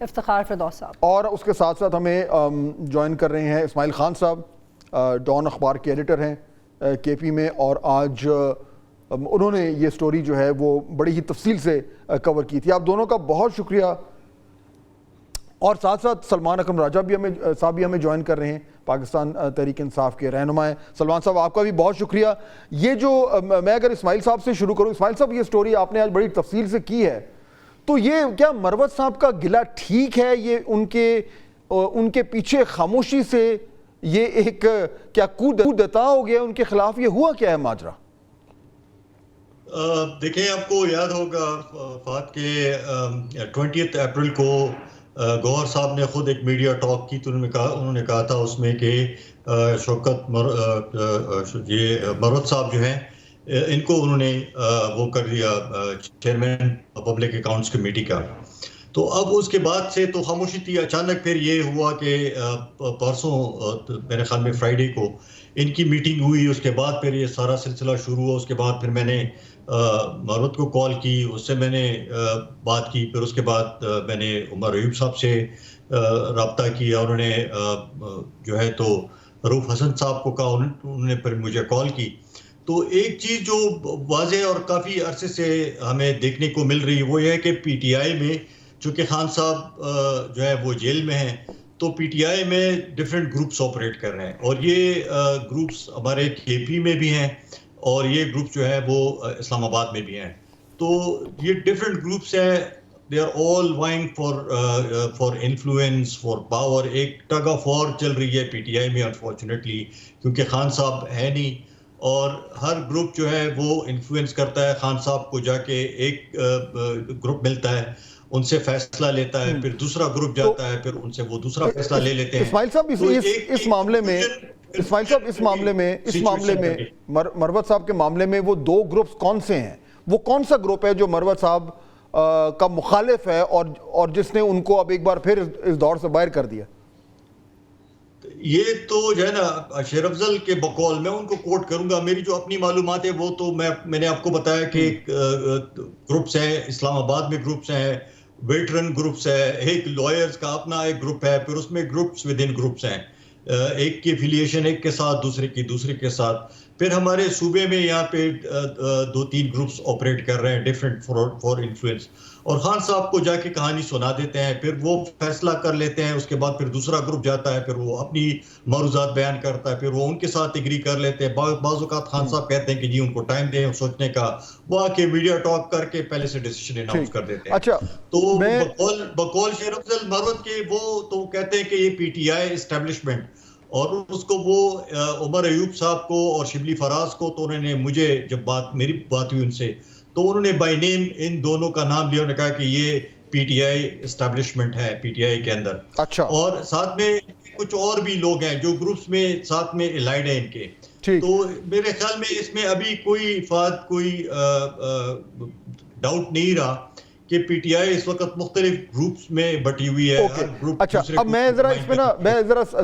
افتخار فردوس صاحب. اور اس کے ساتھ ساتھ ہمیں جوائن کر رہے ہیں اسماعیل خان صاحب، ڈان اخبار کے ایڈیٹر ہیں کے پی میں، اور آج انہوں نے یہ سٹوری جو ہے وہ بڑی ہی تفصیل سے کور کی تھی. آپ دونوں کا بہت شکریہ. اور ساتھ ساتھ سلمان اکرم راجہ بھی ہمیں جوائن کر رہے ہیں، پاکستان تحریک انصاف کے رہنما ہیں. سلمان صاحب آپ کا بھی بہت شکریہ. یہ جو میں اگر اسماعیل صاحب سے شروع کروں، اسماعیل صاحب یہ سٹوری آپ نے آج بڑی تفصیل سے کی ہے، تو یہ کیا مروت صاحب کا گلہ ٹھیک ہے؟ یہ ان کے پیچھے خاموشی سے یہ ایک کیا کودتا ہو گیا ان کے خلاف؟ یہ ہوا کیا ہے ماجرا؟ دیکھیں، آپ کو یاد ہوگا فات کے 20 اپریل کو گوہر صاحب نے خود ایک میڈیا ٹاک کی، تو انہوں نے کہا تھا اس میں کہ شوکت مروت صاحب جو ہیں ان کو انہوں نے وہ کر دیا چیئرمین پبلک اکاؤنٹس کمیٹی کا. تو اب اس کے بعد سے تو خاموشی تھی. اچانک پھر یہ ہوا کہ پرسوں میرے خیال میں فرائیڈے کو ان کی میٹنگ ہوئی. اس کے بعد پھر یہ سارا سلسلہ شروع ہوا. اس کے بعد پھر میں نے مروت کو کال کی، اس سے میں نے بات کی. پھر اس کے بعد میں نے عمر ایوب صاحب سے رابطہ کیا. انہوں نے جو ہے تو رؤوف حسن صاحب کو کہا، انہوں نے پھر مجھے کال کی. تو ایک چیز جو واضح اور کافی عرصے سے ہمیں دیکھنے کو مل رہی ہے وہ یہ ہے کہ پی ٹی آئی میں، چونکہ خان صاحب جو ہے وہ جیل میں ہیں، تو پی ٹی آئی میں ڈیفرنٹ گروپس آپریٹ کر رہے ہیں، اور یہ گروپس ہمارے کے پی میں بھی ہیں، اور یہ گروپ جو ہے وہ اسلام آباد میں بھی ہیں. تو یہ ڈیفرنٹ گروپس ہیں. They are all vying for influence, for power. ایک ٹگ آف وار چل رہی ہے پی ٹی آئی میں انفارچونیٹلی، کیونکہ خان صاحب ہے نہیں، اور ہر گروپ جو ہے وہ انفلوئنس کرتا ہے خان صاحب کو. جا کے ایک گروپ ملتا ہے، ان سے فیصلہ لیتا ہے، پھر دوسرا گروپ جاتا ہے، پھر ان سے وہ دوسرا فیصلہ لے لیتے ہیں. اسماعیل صاحب اس معاملے میں مروت صاحب کے معاملے میں وہ دو گروپس کون سے ہیں؟ وہ کون سا گروپ ہے جو مروت صاحب کا مخالف ہے اور جس نے ان کو اب ایک بار پھر اس دور سے باہر کر دیا؟ یہ تو جو ہے نا شیر افضل کے بقول، میں ان کو کوٹ کروں گا، میری جو اپنی معلومات ہے وہ تو میں نے آپ کو بتایا کہ گروپس ہیں اسلام آباد میں، گروپس ہیں ویٹرن گروپس ہے، ایک لائرز کا اپنا ایک گروپ ہے، پھر اس میں گروپس ود ان گروپس ہیں، ایک کی افیلیشن ایک کے ساتھ، دوسرے کے ساتھ. پھر ہمارے صوبے میں یہاں پہ 2-3 گروپس آپریٹ کر رہے ہیں ڈیفرنٹ فار انفلوئنس، اور خان صاحب کو جا کے کہانی سنا دیتے ہیں، پھر وہ فیصلہ کر لیتے ہیں. اس کے بعد پھر دوسرا گروپ جاتا ہے، پھر وہ اپنی معروضات بیان کرتا ہے، پھر وہ ان کے ساتھ ایگری کر لیتے ہیں. بعض اوقات خان صاحب کہتے ہیں کہ جی ان کو ٹائم دیں سوچنے کا، وہ آ کے میڈیا ٹاک کر کے پہلے سے ڈیسیشن اناؤنس کر دیتے ہیں. تو بقول شیر افضل مروت کے وہ تو کہتے ہیں کہ یہ پی ٹی آئی اسٹیبلشمنٹ، اور اس کو وہ عمر ایوب صاحب کو اور شبلی فراز کو، تو انہوں نے مجھے جب میری بات ہوئی ان سے، تو انہوں نے بائی نیم ان دونوں کا نام لیا. انہوں نے کہا کہ یہ پی ٹی آئی اسٹیبلشمنٹ ہے پی ٹی آئی کے اندر. اور ساتھ میں کچھ اور بھی لوگ ہیں جو گروپس میں ساتھ میں الائڈ ہیں ان کے. تو میرے خیال میں اس میں ابھی کوئی ڈاؤٹ نہیں رہا کہ پی ٹی آئی اس وقت مختلف گروپس میں بٹی ہوئی ہے. اچھا، اب میں ذرا اس میں نا